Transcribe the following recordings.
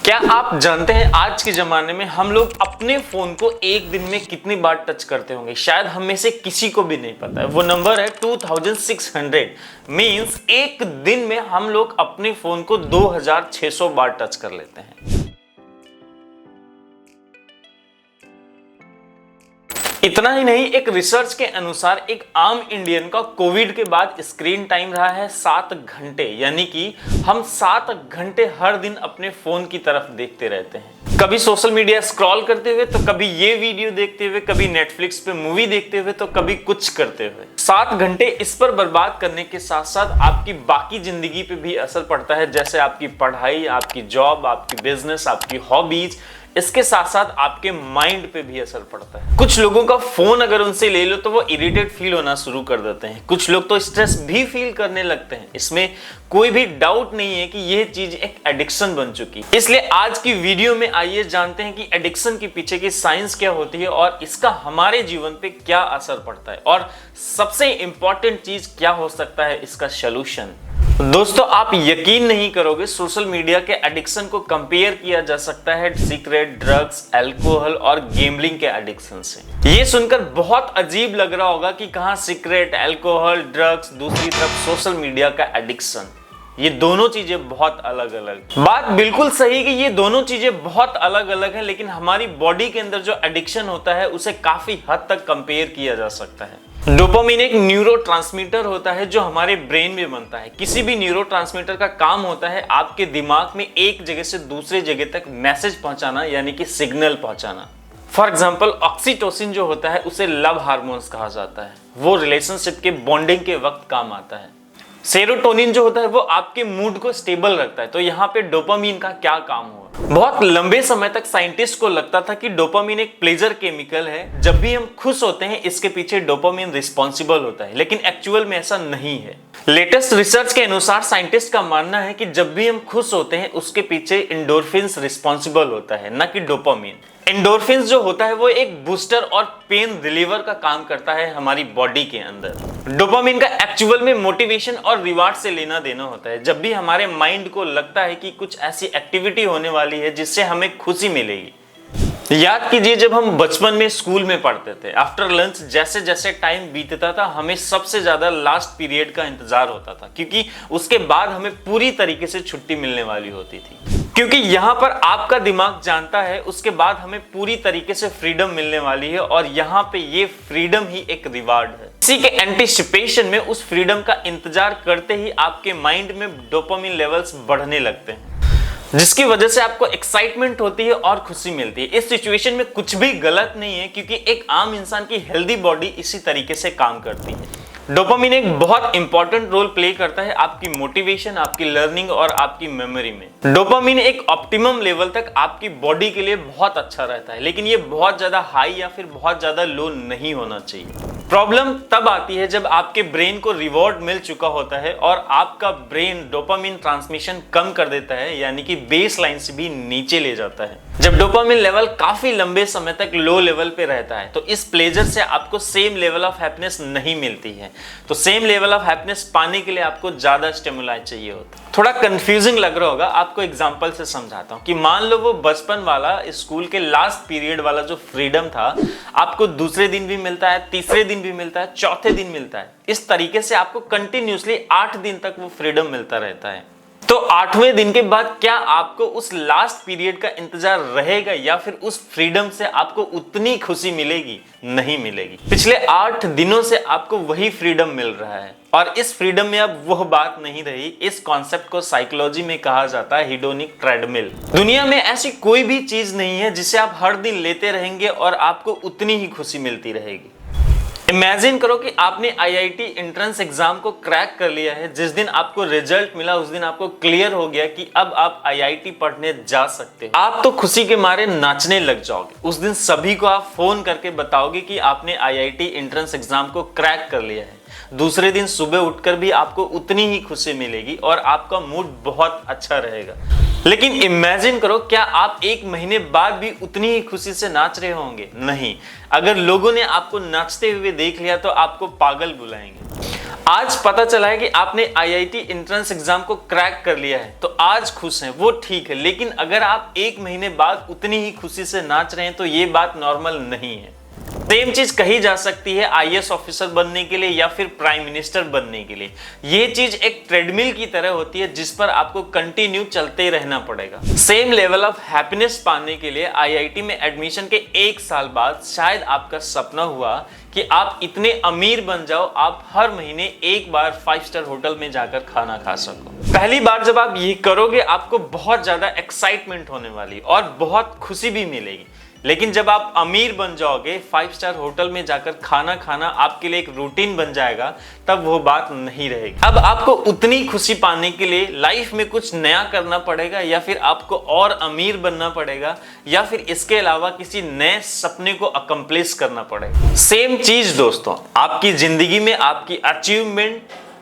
क्या आप जानते हैं आज के जमाने में हम लोग अपने फोन को एक दिन में कितनी बार टच करते होंगे? शायद हम में से किसी को भी नहीं पता है। वो नंबर है 2600। मींस एक दिन में हम लोग अपने फोन को 2600 बार टच कर लेते हैं। इतना ही नहीं, एक रिसर्च के अनुसार एक आम इंडियन का कोविड के बाद स्क्रीन टाइम रहा है 7 घंटे, यानी कि हम 7 घंटे हर दिन अपने फोन की तरफ देखते रहते हैं। कभी सोशल मीडिया स्क्रॉल करते हुए, तो कभी ये वीडियो देखते हुए, कभी नेटफ्लिक्स पे मूवी देखते हुए, तो कभी कुछ करते हुए। 7 घंटे इस पर बर्बाद करने के साथ साथ आपकी बाकी जिंदगी पे भी असर पड़ता है, जैसे आपकी पढ़ाई, आपकी जॉब, आपकी बिजनेस, आपकी हॉबीज। इसके साथ साथ आपके माइंड पे भी असर पड़ता है। कुछ लोगों का फोन अगर उनसे ले लो तो वो इरिटेट फील होना शुरू कर देते हैं। कुछ लोग तो स्ट्रेस भी फील करने लगते हैं। इसमें कोई भी डाउट नहीं है कि यह चीज एक एडिक्शन बन चुकी है। इसलिए आज की वीडियो में आइए जानते हैं कि एडिक्शन के पीछे की साइंस क्या होती है और इसका हमारे जीवन पे क्या असर पड़ता है, और सबसे इंपॉर्टेंट चीज क्या हो सकता है इसका सलूशन। दोस्तों, आप यकीन नहीं करोगे, सोशल मीडिया के एडिक्शन को कंपेयर किया जा सकता है सिगरेट, ड्रग्स, अल्कोहल और गेमलिंग के एडिक्शन से। ये सुनकर बहुत अजीब लग रहा होगा कि कहां सिगरेट, अल्कोहल, ड्रग्स, दूसरी तरफ सोशल मीडिया का एडिक्शन। ये दोनों चीजें बहुत अलग अलग। बात बिल्कुल सही कि ये दोनों चीजें बहुत अलग अलग हैं, लेकिन हमारी बॉडी के अंदर जो एडिक्शन होता है उसे काफी हद तक कंपेयर किया जा सकता है। डोपामिन एक न्यूरोट्रांसमीटर होता है जो हमारे ब्रेन में बनता है। किसी भी न्यूरोट्रांसमीटर का काम होता है आपके दिमाग में एक जगह से दूसरे जगह तक मैसेज पहुंचाना, यानी कि सिग्नल पहुंचाना। फॉर एग्जाम्पल, ऑक्सीटोसिन जो होता है उसे लव हार्मोन्स कहा जाता है। वो रिलेशनशिप के बॉन्डिंग के वक्त काम आता है। सेरोटोनिन जो होता है वो आपके मूड को स्टेबल रखता है। तो यहाँ पे डोपामिन का क्या काम हुआ? बहुत लंबे समय तक साइंटिस्ट को लगता था कि डोपामिन एक प्लेजर केमिकल है। जब भी हम खुश होते हैं इसके पीछे डोपामिन रिस्पॉन्सिबल होता है, लेकिन एक्चुअल में ऐसा नहीं है। लेटेस्ट रिसर्च के अनुसार साइंटिस्ट का मानना है कि जब भी हम खुश होते हैं उसके पीछे एंडोर्फिन्स रिस्पॉन्सिबल होता है, न कि डोपामिन। एंडोर्फिन्स जो होता है वो एक बूस्टर और पेन रिलीवर का काम करता है हमारी बॉडी के अंदर। डोपामिन का एक्चुअल में मोटिवेशन और रिवार्ड से लेना देना होता है। जब भी हमारे माइंड को लगता है कि कुछ ऐसी एक्टिविटी होने वाली है जिससे हमें खुशी मिलेगी। याद कीजिए, जब हम बचपन में स्कूल में पढ़ते थे, आफ्टर लंच जैसे जैसे टाइम बीतता था हमें सबसे ज्यादा लास्ट पीरियड का इंतजार होता था, क्योंकि उसके बाद हमें पूरी तरीके से छुट्टी मिलने वाली होती थी। क्योंकि यहाँ पर आपका दिमाग जानता है उसके बाद हमें पूरी तरीके से फ्रीडम मिलने वाली है, और यहाँ पे ये फ्रीडम ही एक रिवार्ड है। इसी के एंटिसिपेशन में, उस फ्रीडम का इंतजार करते ही आपके माइंड में डोपामिन लेवल्स बढ़ने लगते हैं, जिसकी वजह से आपको एक्साइटमेंट होती है और खुशी मिलती है। इस सिचुएशन में कुछ भी गलत नहीं है, क्योंकि एक आम इंसान की हेल्दी बॉडी इसी तरीके से काम करती है। डोपामिन एक बहुत इंपॉर्टेंट रोल प्ले करता है आपकी मोटिवेशन, आपकी लर्निंग और आपकी मेमोरी में। डोपामिन एक ऑप्टिमम लेवल तक आपकी बॉडी के लिए बहुत अच्छा रहता है, लेकिन ये बहुत ज्यादा हाई या फिर बहुत ज्यादा लो नहीं होना चाहिए। प्रॉब्लम तब आती है जब आपके ब्रेन को रिवॉर्ड मिल चुका होता है और आपका ब्रेन डोपामिन ट्रांसमिशन कम कर देता है, यानी कि बेस लाइन से भी नीचे ले जाता है। जब डोपामिन लेवल काफी लंबे समय तक लो लेवल पे रहता है तो इस प्लेजर से आपको सेम लेवल ऑफ हैप्पीनेस नहीं मिलती है। तो सेम लेवल ऑफ हैप्पीनेस पाने के लिए आपको ज्यादा स्टिमुलाई चाहिए होता है। थोड़ा कंफ्यूजिंग लग रहा होगा, आपको एग्जांपल से समझाता हूं कि मान लो वो बचपन वाला स्कूल के लास्ट पीरियड वाला जो फ्रीडम था आपको दूसरे दिन भी मिलता है, तीसरे दिन भी मिलता है, चौथे दिन मिलता है। इस तरीके से आपको कंटिन्यूसली 8 दिन तक वो फ्रीडम मिलता रहता है। तो 8वें दिन के बाद क्या आपको उस लास्ट पीरियड का इंतजार रहेगा, या फिर उस फ्रीडम से आपको उतनी खुशी मिलेगी? नहीं मिलेगी। पिछले 8 दिनों से आपको वही फ्रीडम मिल रहा है, और इस फ्रीडम में अब वह बात नहीं रही। इस कॉन्सेप्ट को साइकोलॉजी में कहा जाता है हिडोनिक ट्रेडमिल। दुनिया में ऐसी कोई भी चीज नहीं है जिसे आप हर दिन लेते रहेंगे और आपको उतनी ही खुशी मिलती रहेगी। इमेजिन करो कि आपने आईआईटी एंट्रेंस एग्जाम को क्रैक कर लिया है। जिस दिन आपको रिजल्ट मिला उस दिन आपको क्लियर हो गया कि अब आप आईआईटी पढ़ने जा सकते हो। आप तो खुशी के मारे नाचने लग जाओगे। उस दिन सभी को आप फोन करके बताओगे कि आपने आईआईटी एंट्रेंस एग्जाम को क्रैक कर लिया है। दूसरे दिन सुबह उठकर भी आपको उतनी ही खुशी मिलेगी और आपका मूड बहुत अच्छा रहेगा। लेकिन इमेजिन करो, क्या आप 1 महीने बाद भी उतनी ही खुशी से नाच रहे होंगे? नहीं। अगर लोगों ने आपको नाचते हुए देख लिया तो आपको पागल बुलाएंगे। आज पता चला है कि आपने आईआईटी एंट्रेंस एग्जाम को क्रैक कर लिया है, तो आज खुश हैं, वो ठीक है। लेकिन अगर आप एक महीने बाद उतनी ही खुशी से नाच रहे हैं तो ये बात नॉर्मल नहीं है। सेम चीज कही जा सकती है आईएएस ऑफिसर बनने के लिए या फिर प्राइम मिनिस्टर बनने के लिए। ये चीज एक ट्रेडमिल की तरह होती है जिस पर आपको कंटिन्यू चलते रहना पड़ेगा। सेम लेवल ऑफ हैप्पीनेस पाने के लिए आईआईटी में एडमिशन के 1 साल बाद शायद आपका सपना हुआ कि आप इतने अमीर बन जाओ, आप हर महीने एक बार 5 स्टार होटल में जाकर खाना खा सको। पहली बार जब आप ये करोगे आपको बहुत ज्यादा एक्साइटमेंट होने वाली और बहुत खुशी भी मिलेगी। लेकिन जब आप अमीर बन जाओगे, 5 स्टार होटल में जाकर खाना खाना आपके लिए एक रूटीन बन जाएगा, तब वो बात नहीं रहेगी। अब आपको उतनी खुशी पाने के लिए लाइफ में कुछ नया करना पड़ेगा, या फिर आपको और अमीर बनना पड़ेगा, या फिर इसके अलावा किसी नए सपने को अकम्प्लिश करना पड़ेगा। सेम चीज दोस्तों आपकी जिंदगी में आपकी अचीवमेंट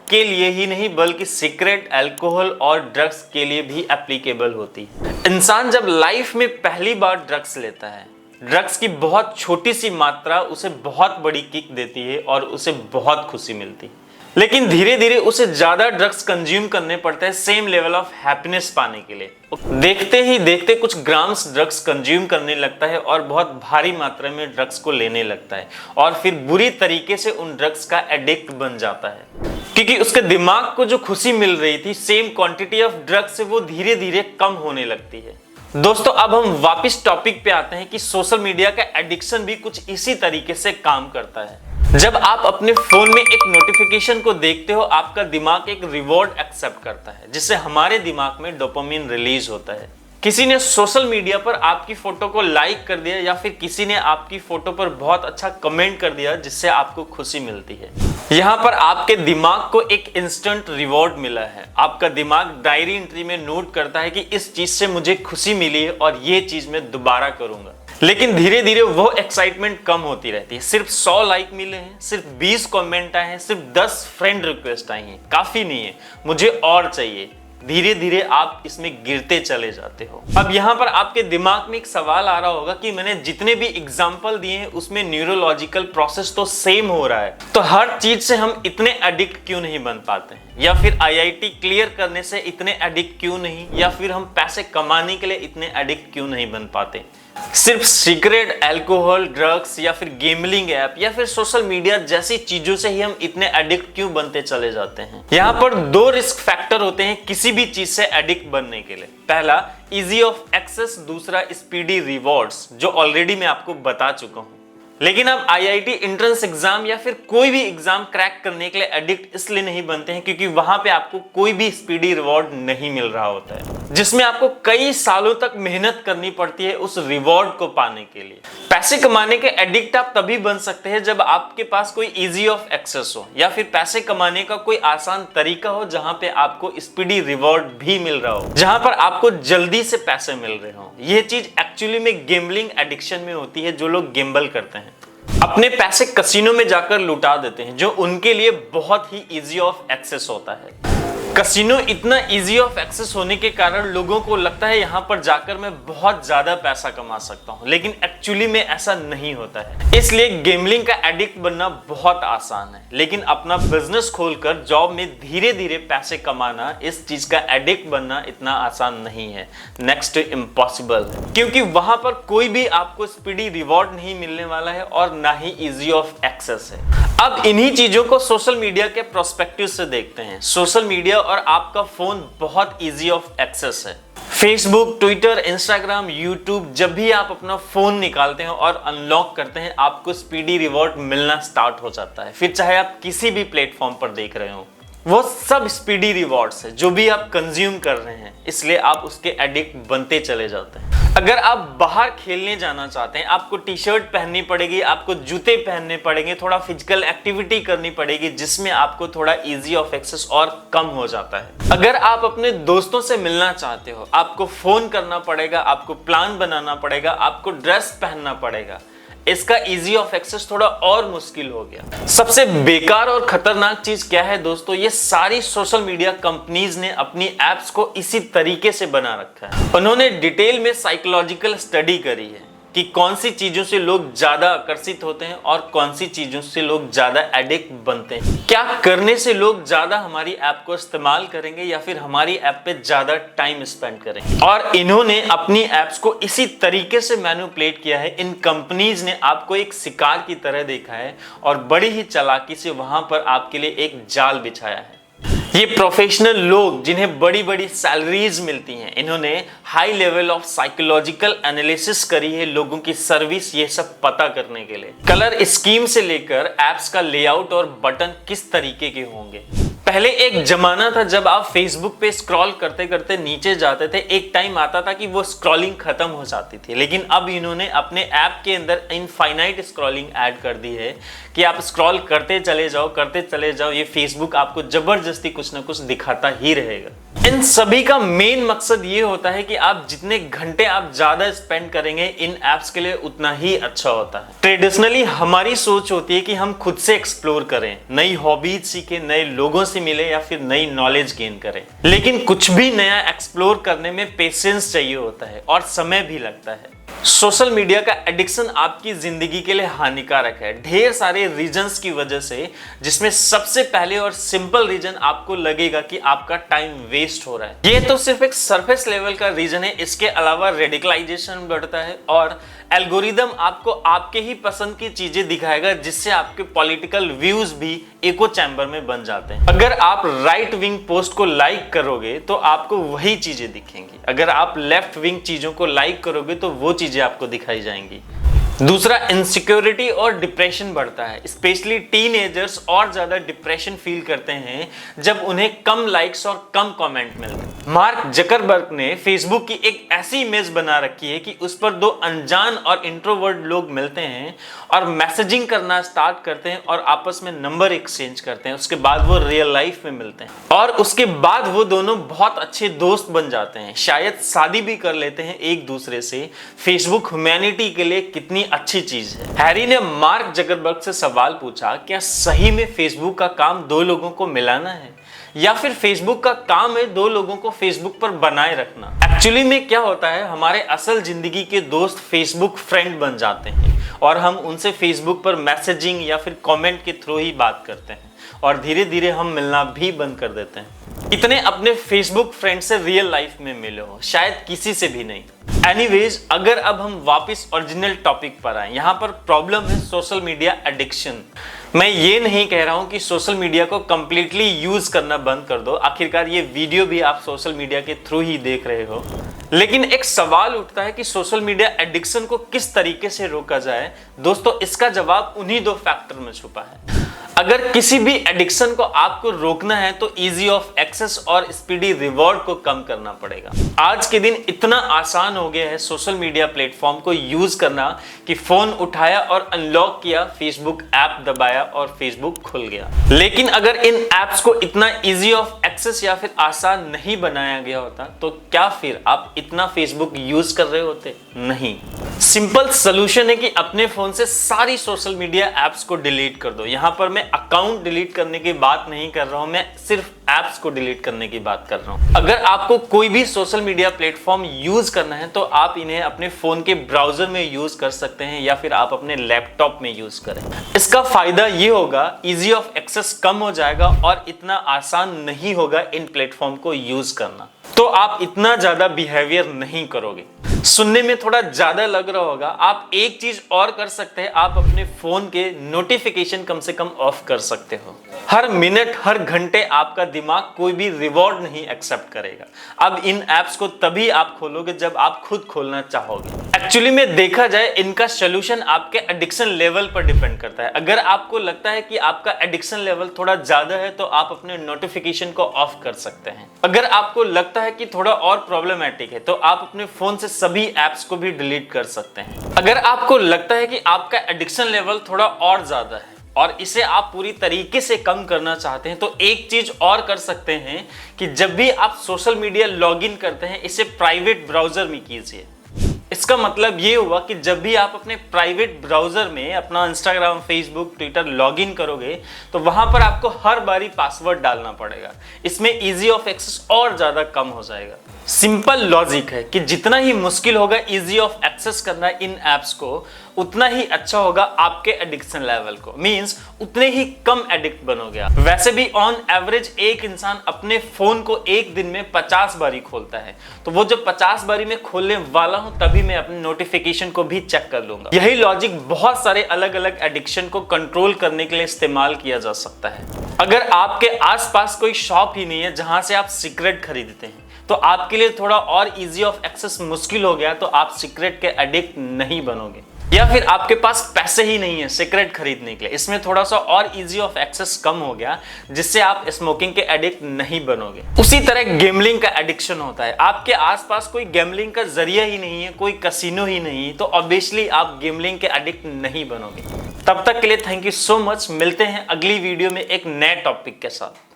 के लिए ही नहीं बल्कि सिगरेट, अल्कोहल और ड्रग्स के लिए भी एप्लीकेबल होती है। इंसान जब लाइफ में पहली बार ड्रग्स लेता है, ड्रग्स की बहुत छोटी सी मात्रा उसे बहुत बड़ी किक देती है और उसे बहुत खुशी मिलती है। लेकिन धीरे धीरे उसे ज्यादा ड्रग्स कंज्यूम करने पड़ते हैं सेम लेवल ऑफ हैप्पीनेस पाने के लिए। देखते ही देखते कुछ ग्राम्स ड्रग्स कंज्यूम करने लगता है और बहुत भारी मात्रा में ड्रग्स को लेने लगता है और फिर बुरी तरीके से उन ड्रग्स का एडिक्ट बन जाता है, क्योंकि उसके दिमाग को जो खुशी मिल रही थी सेम क्वांटिटी ऑफ ड्रग्स से वो धीरे धीरे कम होने लगती है। दोस्तों अब हम वापस टॉपिक पे आते हैं कि सोशल मीडिया का एडिक्शन भी कुछ इसी तरीके से काम करता है। जब आप अपने फोन में एक नोटिफिकेशन को देखते हो, आपका दिमाग एक रिवॉर्ड एक्सेप्ट करता है जिससे हमारे दिमाग में डोपामिन रिलीज होता है। किसी ने सोशल मीडिया पर आपकी फोटो को लाइक कर दिया या फिर किसी ने आपकी फोटो पर बहुत अच्छा कमेंट कर दिया जिससे आपको खुशी मिलती है। यहाँ पर आपके दिमाग को एक इंस्टेंट रिवॉर्ड मिला है। आपका दिमाग डायरी एंट्री में नोट करता है कि इस चीज से मुझे खुशी मिली है और ये चीज मैं दोबारा करूंगा। लेकिन धीरे धीरे वो एक्साइटमेंट कम होती रहती है। सिर्फ 100 लाइक मिले हैं, सिर्फ 20 कमेंट आए हैं, सिर्फ 10 फ्रेंड रिक्वेस्ट आई हैं, काफी नहीं है, मुझे और चाहिए। धीरे धीरे आप इसमें गिरते चले जाते हो। अब यहाँ पर आपके दिमाग में एक सवाल आ रहा होगा कि मैंने जितने भी एग्जाम्पल दिए हैं उसमें न्यूरोलॉजिकल प्रोसेस तो सेम हो रहा है, तो हर चीज से हम इतने एडिक्ट क्यों नहीं बन पाते हैं, या फिर आईआईटी क्लियर करने से इतने एडिक्ट क्यों नहीं, या फिर हम पैसे कमाने के लिए इतने एडिक्ट क्यों नहीं बन पाते। सिर्फ सिगरेट, अल्कोहल, ड्रग्स या फिर गेमलिंग ऐप या फिर सोशल मीडिया जैसी चीजों से ही हम इतने एडिक्ट क्यों बनते चले जाते हैं। यहाँ पर 2 रिस्क फैक्टर होते हैं किसी भी चीज से एडिक्ट बनने के लिए। पहला इजी ऑफ एक्सेस, दूसरा स्पीडी रिवॉर्ड्स, जो ऑलरेडी मैं आपको बता चुका हूँ। लेकिन अब आईआईटी एंट्रेंस एग्जाम या फिर कोई भी एग्जाम क्रैक करने के लिए एडिक्ट इसलिए नहीं बनते हैं क्योंकि वहां पे आपको कोई भी स्पीडी रिवॉर्ड नहीं मिल रहा होता है, जिसमें आपको कई सालों तक मेहनत करनी पड़ती है उस रिवॉर्ड को पाने के लिए। पैसे कमाने के एडिक्ट आप तभी बन सकते हैं जब आपके पास कोई इजी ऑफ एक्सेस हो, या फिर पैसे कमाने का कोई आसान तरीका हो जहां पे आपको स्पीडी रिवॉर्ड भी मिल रहा हो, जहां पर आपको जल्दी से पैसे मिल रहे हो। यह चीज एक्चुअली में गेम्बलिंग एडिक्शन में होती है। जो लोग गेम्बल करते हैं अपने पैसे कसिनो में जाकर लुटा देते हैं, जो उनके लिए बहुत ही इजी ऑफ एक्सेस होता है। कसिनो इतना इजी ऑफ एक्सेस होने के कारण लोगों को लगता है यहाँ पर जाकर मैं बहुत ज्यादा पैसा कमा सकता हूँ, लेकिन एक्चुअली में ऐसा नहीं होता है। इसलिए गेमलिंग का एडिक्ट बनना बहुत आसान है, लेकिन अपना बिजनेस खोलकर जॉब में धीरे धीरे पैसे कमाना, इस चीज का एडिक्ट बनना इतना आसान नहीं है, नेक्स्ट इम्पॉसिबल है, क्योंकि वहां पर कोई भी आपको स्पीडी रिवॉर्ड नहीं मिलने वाला है और ना ही इजी ऑफ एक्सेस है। अब इन्हीं चीजों को सोशल मीडिया के प्रोस्पेक्टिव से देखते हैं। सोशल मीडिया और आपका फोन बहुत इजी ऑफ एक्सेस है। फेसबुक, ट्विटर, इंस्टाग्राम, यूट्यूब, जब भी आप अपना फोन निकालते हैं और अनलॉक करते हैं आपको स्पीडी रिवॉर्ड मिलना स्टार्ट हो जाता है। फिर चाहे आप किसी भी प्लेटफॉर्म पर देख रहे हो, वो सब स्पीडी रिवॉर्ड्स है जो भी आप कंज्यूम कर रहे हैं, इसलिए आप उसके एडिक्ट बनते चले जाते हैं। अगर आप बाहर खेलने जाना चाहते हैं, आपको टी शर्ट पहननी पड़ेगी, आपको जूते पहनने पड़ेंगे, थोड़ा फिजिकल एक्टिविटी करनी पड़ेगी जिसमें आपको थोड़ा इजी ऑफ एक्सेस और कम हो जाता है। अगर आप अपने दोस्तों से मिलना चाहते हो, आपको फोन करना पड़ेगा, आपको प्लान बनाना पड़ेगा, आपको ड्रेस पहनना पड़ेगा। इसका इजी ऑफ एक्सेस थोड़ा और मुश्किल हो गया। सबसे बेकार और खतरनाक चीज क्या है दोस्तों, ये सारी सोशल मीडिया कंपनीज ने अपनी एप्स को इसी तरीके से बना रखा है। उन्होंने डिटेल में साइकोलॉजिकल स्टडी करी है कि कौन सी चीजों से लोग ज्यादा आकर्षित होते हैं और कौन सी चीजों से लोग ज्यादा एडिक्ट बनते हैं। क्या करने से लोग ज्यादा हमारी ऐप को इस्तेमाल करेंगे या फिर हमारी ऐप पे ज्यादा टाइम स्पेंड करेंगे। और इन्होंने अपनी ऐप्स को इसी तरीके से मैनिपुलेट किया है। इन कंपनीज ने आपको एक शिकार की तरह देखा है और बड़ी ही चालाकी से वहां पर आपके लिए एक जाल बिछाया है। ये प्रोफेशनल लोग जिन्हें बड़ी बड़ी सैलरीज मिलती हैं, इन्होंने high level of psychological analysis करी है लोगों की सर्विस ये सब पता करने के लिए। कलर स्कीम से लेकर एप्स का लेआउट और बटन किस तरीके के होंगे। पहले एक जमाना था जब आप फेसबुक पे स्क्रॉल करते करते नीचे जाते थे, एक टाइम आता था कि वो स्क्रॉलिंग खत्म हो जाती थी। लेकिन अब इन्होंने अपने ऐप के अंदर इनफाइनाइट स्क्रॉलिंग ऐड कर दी है कि आप स्क्रॉल करते चले जाओ, ये फेसबुक आपको जबरदस्ती कुछ ना कुछ दिखाता ही रहेगा। इन सभी का मेन मकसद ये होता है कि आप जितने घंटे आप ज्यादा स्पेंड करेंगे इन एप्स के लिए उतना ही अच्छा होता है। ट्रेडिशनली हमारी सोच होती है कि हम खुद से एक्सप्लोर करें, नई हॉबीज सीखें, नए लोगों से मिले या फिर नई नॉलेज गेन करें। लेकिन कुछ भी नया एक्सप्लोर करने में पेशेंस चाहिए होता है और समय भी लगता है। सोशल मीडिया का एडिक्शन आपकी जिंदगी के लिए हानिकारक है ढेर सारे रीजंस की वजह से, जिसमें सबसे पहले और सिंपल रीजन आपको लगेगा कि आपका टाइम वेस्ट हो रहा है। ये तो सिर्फ एक सरफेस लेवल का रीजन है। इसके अलावा रेडिकलाइजेशन बढ़ता है और एल्गोरिदम आपको आपके ही पसंद की चीजें दिखाएगा, जिससे आपके पॉलिटिकल व्यूज भी एको चैम्बर में बन जाते हैं। अगर आप राइट विंग पोस्ट को लाइक करोगे तो आपको वही चीजें दिखेंगी, अगर आप लेफ्ट विंग चीजों को लाइक करोगे तो वो चीजें आपको दिखाई जाएंगी। दूसरा, इनसिक्योरिटी और डिप्रेशन बढ़ता है। स्पेशली टीनेजर्स और ज्यादा डिप्रेशन फील करते हैं जब उन्हें कम लाइक्स और कम कमेंट मिलते हैं। मार्क जकरबर्ग ने फेसबुक की एक ऐसी इमेज बना रखी है कि उस पर दो अनजान और इंट्रोवर्ट लोग मिलते हैं और मैसेजिंग करना स्टार्ट करते हैं और आपस में नंबर एक्सचेंज करते हैं। उसके बाद वो रियल लाइफ में मिलते हैं और उसके बाद वो दोनों बहुत अच्छे दोस्त बन जाते हैं, शायद शादी भी कर लेते हैं एक दूसरे से। फेसबुक ह्यूमैनिटी के लिए कितनी अच्छी चीज है। हैरी ने मार्क जकरबर्ग से सवाल पूछा, क्या सही में फेसबुक का काम दो लोगों को मिलाना है या फिर फेसबुक का काम है दो लोगों को फेसबुक पर बनाए रखना। एक्चुअली में क्या होता है, हमारे असल जिंदगी के दोस्त फेसबुक फ्रेंड बन जाते हैं और हम उनसे फेसबुक पर मैसेजिंग या फिर कमेंट के थ्रू ही बात करते हैं और धीरे धीरे हम मिलना भी बंद कर देते हैं। इतने अपने फेसबुक फ्रेंड से रियल लाइफ में मिले हो, शायद किसी से भी नहीं। एनीवेज, अगर अब हम वापस ओरिजिनल टॉपिक पर आए, यहाँ पर प्रॉब्लम है सोशल मीडिया एडिक्शन। मैं ये नहीं कह रहा हूँ कि सोशल मीडिया को कंप्लीटली यूज करना बंद कर दो, आखिरकार ये वीडियो भी आप सोशल मीडिया के थ्रू ही देख रहे हो। लेकिन एक सवाल उठता है कि सोशल मीडिया एडिक्शन को किस तरीके से रोका जाए। दोस्तों, इसका जवाब उन्हीं दो फैक्टर में छुपा है। अगर किसी भी एडिक्शन को आपको रोकना है तो इजी ऑफ एक्सेस और स्पीडी रिवॉर्ड को कम करना पड़ेगा। आज के दिन इतना आसान हो गया है सोशल मीडिया प्लेटफॉर्म को यूज करना कि फोन उठाया और अनलॉक किया, फेसबुक ऐप दबाया और फेसबुक खुल गया। लेकिन अगर इन ऐप्स को इतना इजी ऑफ एक्सेस या फिर आसान नहीं बनाया गया होता तो क्या फिर आप इतना फेसबुक यूज कर रहे होते? नहीं। सिंपल सोल्यूशन है कि अपने फोन से सारी सोशल मीडिया ऐप्स को डिलीट कर दो। यहां पर मैं अकाउंट डिलीट करने की बात नहीं कर रहा हूं, मैं सिर्फ ऐप्स को डिलीट करने की बात कर रहा हूं। अगर आपको कोई भी सोशल मीडिया प्लेटफॉर्म यूज करना है तो आप इन्हें अपने फोन के ब्राउजर में यूज कर सकते हैं या फिर आप अपने लैपटॉप में यूज करें। इसका फायदा ये होगा, इजी ऑफ एक्सेस कम हो जाएगा और इतना आसान नहीं होगा इन प्लेटफॉर्म को यूज करना, तो आप इतना ज्यादा बिहेवियर नहीं करोगे। सुनने में थोड़ा ज्यादा लग रहा होगा। आप एक चीज और कर सकते हैं, आप अपने फोन के नोटिफिकेशन कम से कम ऑफ कर सकते हो। हर मिनट हर घंटे आपका दिमाग कोई भी रिवॉर्ड नहीं एक्सेप्ट करेगा। अब इन एप्स को तभी आप खोलोगे जब आप खुद खोलना चाहोगे। एक्चुअली में देखा जाए, इनका सोल्यूशन आपके एडिक्शन लेवल पर डिपेंड करता है। अगर आपको लगता है कि आपका एडिक्शन लेवल थोड़ा ज्यादा है तो आप अपने नोटिफिकेशन को ऑफ कर सकते हैं। अगर आपको लगता है कि थोड़ा और प्रॉब्लमैटिक है तो आप अपने फोन से सभी ऐप्स को भी डिलीट कर सकते हैं। अगर आपको लगता है कि आपका एडिक्शन लेवल थोड़ा और ज्यादा है और इसे आप पूरी तरीके से कम करना चाहते हैं तो एक चीज और कर सकते हैं कि जब भी आप सोशल मीडिया लॉगिन करते हैं, इसे प्राइवेट ब्राउजर में कीजिए। इसका मतलब ये हुआ कि जब भी आप अपने प्राइवेट ब्राउजर में अपना इंस्टाग्राम, फेसबुक, ट्विटर लॉगिन करोगे तो वहां पर आपको हर बारी पासवर्ड डालना पड़ेगा। इसमें इजी ऑफ एक्सेस और ज्यादा कम हो जाएगा। सिंपल लॉजिक है कि जितना ही मुश्किल होगा इजी ऑफ एक्सेस करना इन एप्स को, उतना ही अच्छा होगा आपके एडिक्शन लेवल को। मींस उतने ही कम एडिक्ट बनोगे आप। वैसे भी ऑन एवरेज एक इंसान अपने फोन को एक दिन में 50 बारी खोलता है, तो वो जब 50 बारी में खोलने वाला हूं तभी मैं अपने नोटिफिकेशन को भी चेक कर लूंगा। यही लॉजिक बहुत सारे अलग अलग एडिक्शन को कंट्रोल करने के लिए इस्तेमाल किया जा सकता है। अगर आपके आसपास कोई शॉप ही नहीं है जहां से आप सिगरेट खरीदते हैं, तो आपके लिए थोड़ा और इजी ऑफ एक्सेस मुश्किल हो गया, तो आप सिगरेट के एडिक्ट नहीं बनोगे। या फिर आपके पास पैसे ही नहीं है सिगरेट खरीदने के लिए, इसमें थोड़ा सा और इजी ऑफ एक्सेस कम हो गया, जिससे आप स्मोकिंग के एडिक्ट नहीं बनोगे। उसी तरह गेमलिंग का एडिक्शन होता है। आपके आसपास कोई गेमलिंग का जरिया ही नहीं है, कोई कसिनो ही नहीं, तो ऑब्वियसली आप गेमलिंग के एडिक्ट नहीं बनोगे। तब तक के लिए थैंक यू सो मच। मिलते हैं अगली वीडियो में एक नए टॉपिक के साथ।